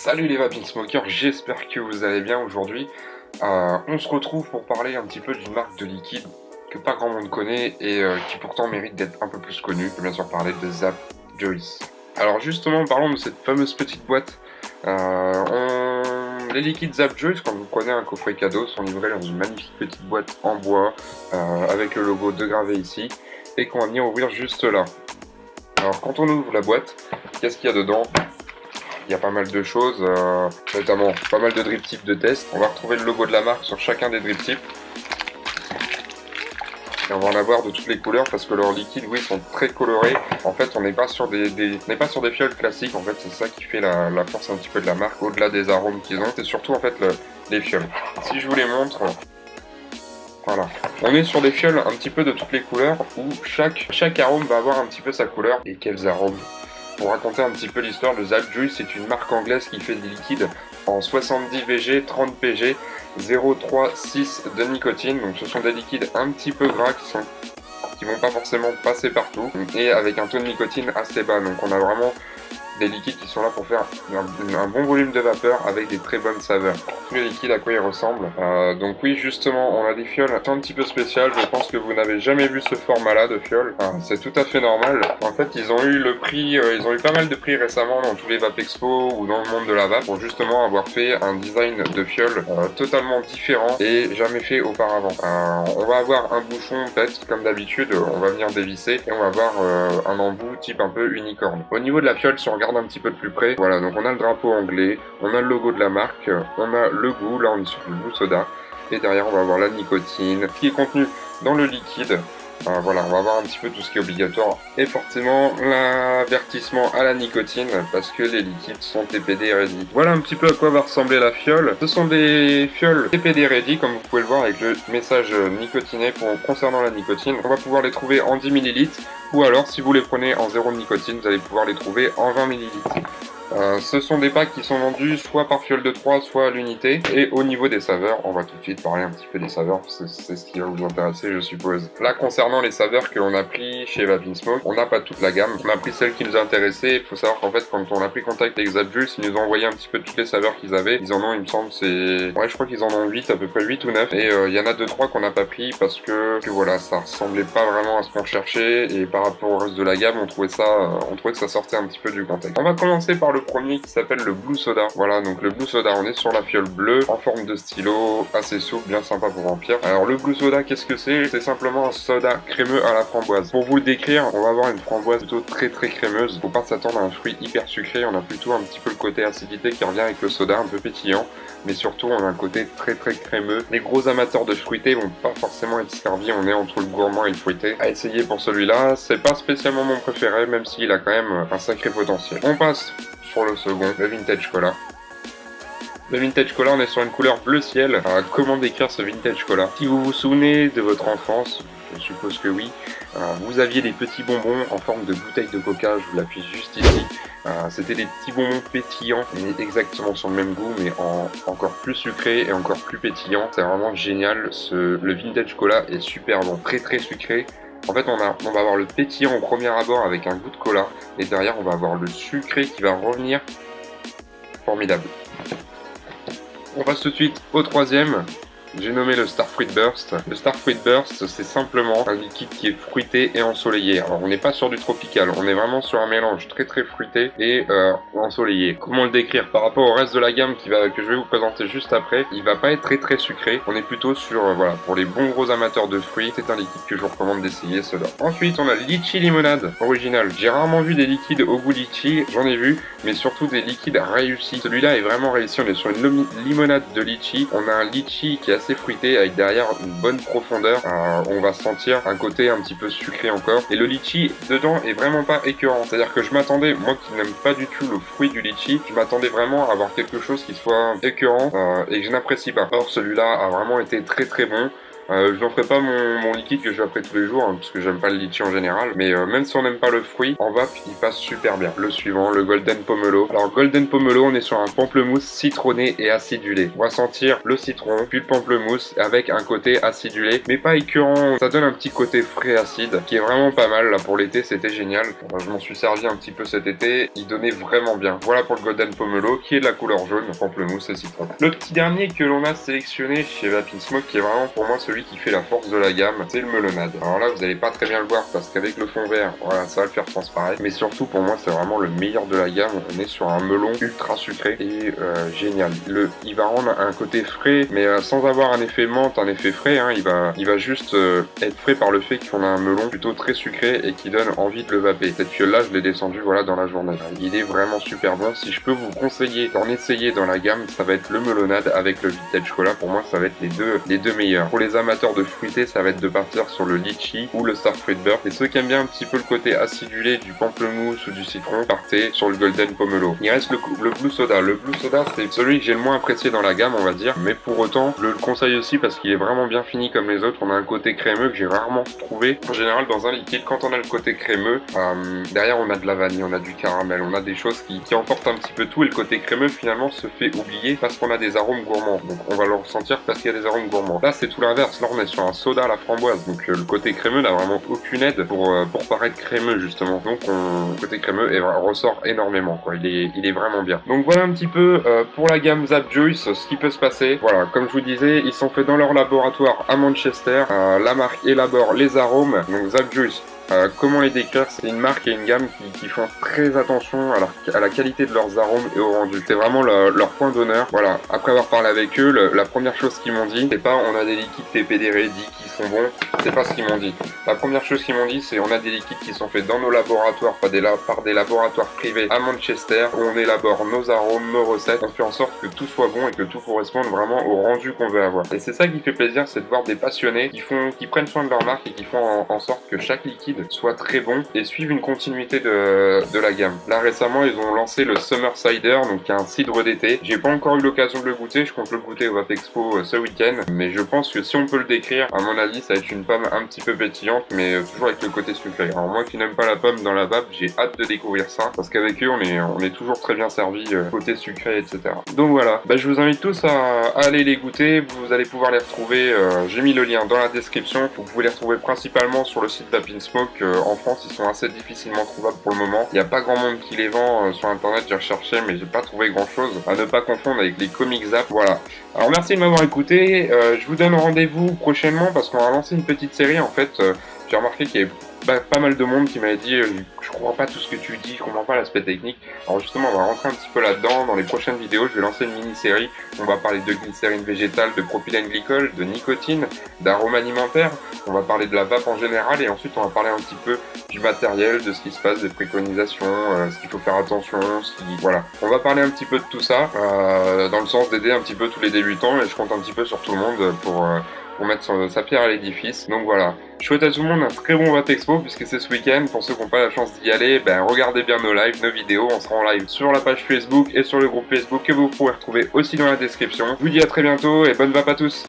Salut les Vaping Smokers, j'espère que vous allez bien aujourd'hui. On se retrouve pour parler un petit peu d'une marque de liquide que pas grand monde connaît et qui pourtant mérite d'être un peu plus connue. Je vais bien sûr parler de Zap Joyce. Alors justement, parlons de cette fameuse petite boîte. Les liquides Zap Joyce, quand vous prenez un coffret cadeau, sont livrés dans une magnifique petite boîte en bois avec le logo de gravé ici et qu'on va venir ouvrir juste là. Alors quand on ouvre la boîte, qu'est-ce qu'il y a dedans ? Il y a pas mal de choses, notamment pas mal de drip tips de test. On va retrouver le logo de la marque sur chacun des drip tips. Et on va en avoir de toutes les couleurs parce que leurs liquides, oui, sont très colorés. En fait, on n'est pas sur des fioles classiques. En fait, c'est ça qui fait la force un petit peu de la marque. Au-delà des arômes qu'ils ont, c'est surtout en fait les fioles. Si je vous les montre, voilà. On est sur des fioles un petit peu de toutes les couleurs où chaque arôme va avoir un petit peu sa couleur. Et quels arômes! Pour raconter un petit peu l'histoire, le Zap Joyce, c'est une marque anglaise qui fait des liquides en 70 VG, 30 PG, 0,3,6 de nicotine. Donc ce sont des liquides un petit peu gras qui vont pas forcément passer partout et avec un taux de nicotine assez bas. Donc on a vraiment des liquides qui sont là pour faire un bon volume de vapeur avec des très bonnes saveurs. Le liquide, à quoi il ressemble. Donc oui, justement, on a des fioles un petit peu spéciales. Je pense que vous n'avez jamais vu ce format-là de fioles. C'est tout à fait normal. En fait, ils ont eu le prix, ils ont eu pas mal de prix récemment dans tous les Vape Expo ou dans le monde de la vape pour justement avoir fait un design de fiole totalement différent et jamais fait auparavant. On va avoir un bouchon PET comme d'habitude, on va venir dévisser et on va avoir un embout type un peu unicorne. Au niveau de la fiole, si on regarde un petit peu de plus près, voilà, donc on a le drapeau anglais, on a le logo de la marque, on a le goût, là on est sur le Blue Soda, et derrière on va avoir la nicotine, qui est contenue dans le liquide. Voilà, on va voir un petit peu tout ce qui est obligatoire et forcément l'avertissement à la nicotine parce que les liquides sont TPD ready. Voilà un petit peu à quoi va ressembler la fiole. Ce sont des fioles TPD ready comme vous pouvez le voir avec le message nicotiné concernant la nicotine. On va pouvoir les trouver en 10 ml ou alors si vous les prenez en 0 nicotine, vous allez pouvoir les trouver en 20 ml. Ce sont des packs qui sont vendus soit par fiole de 3, soit à l'unité. Et au niveau des saveurs, on va tout de suite parler un petit peu des saveurs, parce que c'est ce qui va vous intéresser, je suppose. Là, concernant les saveurs que l'on a pris chez Vaping Smoke, on n'a pas toute la gamme. On a pris celles qui nous intéressaient. Il faut savoir qu'en fait, quand on a pris contact avec Zap Joyce, ils nous ont envoyé un petit peu toutes les saveurs qu'ils avaient. Ils en ont, il me semble, ouais, je crois qu'ils en ont 8, à peu près 8 ou 9. Et il y en a 2-3 qu'on n'a pas pris parce que voilà, ça ressemblait pas vraiment à ce qu'on cherchait. Et par rapport au reste de la gamme, on trouvait que ça sortait un petit peu du contexte. On va commencer par le premier qui s'appelle le Blue Soda. Voilà, donc le Blue Soda, on est sur la fiole bleue en forme de stylo, assez souple, bien sympa pour remplir. Alors le Blue Soda, qu'est-ce que c'est? C'est simplement un soda crémeux à la framboise. Pour vous le décrire, on va avoir une framboise plutôt très crémeuse. Faut pas s'attendre à un fruit hyper sucré, on a plutôt un petit peu le côté acidité qui revient avec le soda, un peu pétillant, mais surtout on a un côté très crémeux. Les gros amateurs de fruité vont pas forcément être servis, on est entre le gourmand et le fruité. À essayer pour celui-là, c'est pas spécialement mon préféré, même s'il a quand même un sacré potentiel. On passe sur le second, le Vintage Cola. Le Vintage Cola, on est sur une couleur bleu ciel. Comment décrire ce Vintage Cola? Si vous vous souvenez de votre enfance, je suppose que oui, vous aviez des petits bonbons en forme de bouteille de coca, je vous l'appuie juste ici. C'était des petits bonbons pétillants, mais exactement sur le même goût, mais encore plus sucré et encore plus pétillant. C'est vraiment génial, le Vintage Cola est super bon, très sucré. En fait, on va avoir le pétillant au premier abord avec un goût de cola, et derrière, on va avoir le sucré qui va revenir. Formidable. On passe tout de suite au troisième. J'ai nommé le Star Fruit Burst. Le Star Fruit Burst, c'est simplement un liquide qui est fruité et ensoleillé. Alors, on n'est pas sur du tropical, on est vraiment sur un mélange très fruité et ensoleillé. Comment le décrire? Par rapport au reste de la gamme que je vais vous présenter juste après, il va pas être très sucré. On est plutôt sur, voilà, pour les bons gros amateurs de fruits, c'est un liquide que je vous recommande d'essayer, cela. Ensuite, on a le Litchi Limonade original. J'ai rarement vu des liquides au goût litchi, j'en ai vu, mais surtout des liquides réussis. Celui-là est vraiment réussi, on est sur une limonade de litchi. On a un litchi qui est assez fruité avec derrière une bonne profondeur. On va sentir un côté un petit peu sucré encore. Et le litchi dedans est vraiment pas écœurant. C'est-à-dire que je m'attendais, moi qui n'aime pas du tout le fruit du litchi, je m'attendais vraiment à avoir quelque chose qui soit écœurant et que je n'apprécie pas. Or celui-là a vraiment été très bon. Je n'en ferai pas mon liquide que je ferai tous les jours, hein, parce que j'aime pas le litchi en général. Mais même si on n'aime pas le fruit, en vape, il passe super bien. Le suivant, le Golden Pomelo. Alors Golden Pomelo, on est sur un pamplemousse citronné et acidulé. On va sentir le citron, puis le pamplemousse avec un côté acidulé, mais pas écœurant. Ça donne un petit côté frais acide qui est vraiment pas mal. Là pour l'été, c'était génial. Je m'en suis servi un petit peu cet été. Il donnait vraiment bien. Voilà pour le Golden Pomelo qui est de la couleur jaune, pamplemousse et citron. Le petit dernier que l'on a sélectionné chez Vape Smoke, qui est vraiment pour moi celui qui fait la force de la gamme, c'est le melonade. Alors là, vous allez pas très bien le voir parce qu'avec le fond vert, voilà, ça va le faire transparaître. Mais surtout pour moi, c'est vraiment le meilleur de la gamme. On est sur un melon ultra sucré et génial. Il va rendre un côté frais, mais sans avoir un effet menthe, un effet frais. Hein, il va juste être frais par le fait qu'on a un melon plutôt très sucré et qui donne envie de le vaper. Cette fiole-là, je l'ai descendu voilà dans la journée. Il est vraiment super bon. Si je peux vous conseiller d'en essayer dans la gamme, ça va être le melonade avec le vintage cola. Pour moi, ça va être les deux meilleurs. Pour les amateurs de fruité, ça va être de partir sur le litchi ou le star fruit burst. Et ceux qui aiment bien un petit peu le côté acidulé du pamplemousse ou du citron, partez sur le golden pomelo. Il reste le blue soda. Le blue soda, c'est celui que j'ai le moins apprécié dans la gamme, on va dire. Mais pour autant, je le conseille aussi parce qu'il est vraiment bien fini comme les autres. On a un côté crémeux que j'ai rarement trouvé. En général, dans un liquide, quand on a le côté crémeux, derrière on a de la vanille, on a du caramel, on a des choses qui emportent un petit peu tout. Et le côté crémeux, finalement, se fait oublier parce qu'on a des arômes gourmands. Donc on va le ressentir parce qu'il y a des arômes gourmands. Là, c'est tout l'inverse. Là, on est sur un soda à la framboise. Donc le côté crémeux n'a vraiment aucune aide pour paraître crémeux, justement. Donc le côté crémeux ressort énormément, quoi. Il est vraiment bien. Donc voilà un petit peu pour la gamme Zap Juice, ce qui peut se passer. Voilà, comme je vous disais, ils sont faits dans leur laboratoire à Manchester. La marque élabore les arômes. Donc Zap Juice, comment les décrire? C'est une marque et une gamme qui font très attention à la qualité de leurs arômes et au rendu. C'est vraiment leur point d'honneur. Voilà. Après avoir parlé avec eux, la première chose qu'ils m'ont dit, c'est pas on a des liquides TPD Ready qui sont bons. C'est pas ce qu'ils m'ont dit. La première chose qu'ils m'ont dit, c'est on a des liquides qui sont faits dans nos laboratoires, par des laboratoires privés à Manchester, où on élabore nos arômes, nos recettes. On fait en sorte que tout soit bon et que tout corresponde vraiment au rendu qu'on veut avoir. Et c'est ça qui fait plaisir, c'est de voir des passionnés qui prennent soin de leur marque et qui font en sorte que chaque liquide soit très bon et suivent une continuité de la gamme. Là récemment, ils ont lancé le Summer Cider, donc un cidre d'été. J'ai pas encore eu l'occasion de le goûter, je compte le goûter au Vape Expo ce week-end, mais je pense que si on peut le décrire, à mon avis, ça va être une pomme un petit peu pétillante, mais toujours avec le côté sucré. Alors moi qui n'aime pas la pomme dans la vape, j'ai hâte de découvrir ça, parce qu'avec eux, on est toujours très bien servi côté sucré, etc. Donc voilà, je vous invite tous à aller les goûter. Vous allez pouvoir les retrouver, j'ai mis le lien dans la description. Vous pouvez les retrouver principalement sur le site Vape Smoke. En France, ils sont assez difficilement trouvables pour le moment. Il n'y a pas grand monde qui les vend sur internet, j'ai recherché, mais j'ai pas trouvé grand chose. À ne pas confondre avec les comics Zap. Voilà. Alors merci de m'avoir écouté. Je vous donne rendez-vous prochainement parce qu'on va lancer une petite série. En fait, j'ai remarqué qu'il y avait pas mal de monde qui m'avait dit je comprends pas tout ce que tu dis, je comprends pas l'aspect technique. Alors justement, on va rentrer un petit peu là-dedans. Dans les prochaines vidéos, je vais lancer une mini-série. On va parler de glycérine végétale, de propylène glycol, de nicotine, d'arômes alimentaires. On va parler de la vape en général et ensuite on va parler un petit peu du matériel, de ce qui se passe, des préconisations, ce qu'il faut faire attention, voilà. On va parler un petit peu de tout ça dans le sens d'aider un petit peu tous les débutants et je compte un petit peu sur tout le monde pour mettre sa pierre à l'édifice. Donc voilà, je souhaite à tout le monde un très bon Vape Expo puisque c'est ce week-end. Pour ceux qui n'ont pas la chance d'y aller, regardez bien nos lives, nos vidéos. On sera en live sur la page Facebook et sur le groupe Facebook que vous pourrez retrouver aussi dans la description. Je vous dis à très bientôt et bonne vape à tous.